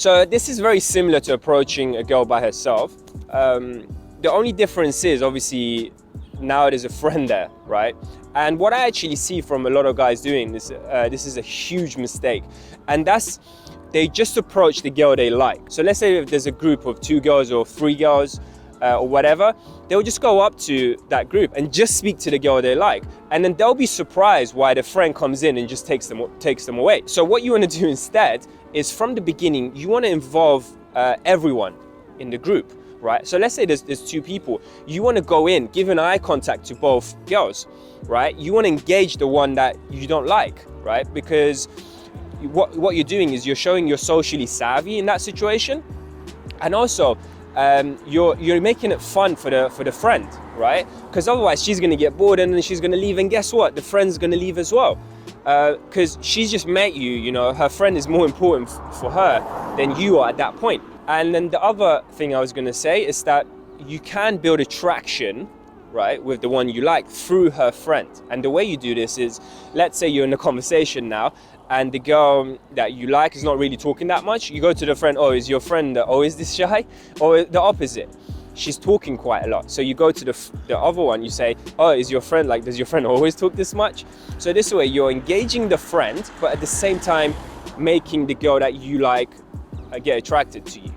So this is very similar to approaching a girl by herself. The only difference is obviously now there's a friend there, right? And what I actually see from a lot of guys doing this, this is a huge mistake, and that's they just approach the girl they like. So let's say if there's a group of 2 girls or 3 girls or whatever, they'll just go up to that group and just speak to the girl they like, and then they'll be surprised why the friend comes in and just takes them away. So what you want to do instead is from the beginning you want to involve everyone in the group, right? So let's say there's 2 people, you want to go in, give an eye contact to both girls, right? You want to engage the one that you don't like, right? Because what you're doing is you're showing you're socially savvy in that situation, and also you're making it fun for the friend, right? Because otherwise she's going to get bored and then she's going to leave, and guess what? The friend's going to leave as well, because she's just met you. You know, her friend is more important for her than you are at that point. And then the other thing I was going to say is that you can build attraction, right, with the one you like through her friend. And the way you do this is, let's say you're in a conversation now and the girl that you like is not really talking that much. You go to the friend, oh, is your friend always this shy? Or the opposite, she's talking quite a lot. So you go to the other one, you say, oh, is your friend like, does your friend always talk this much? So this way you're engaging the friend, but at the same time making the girl that you like get attracted to you.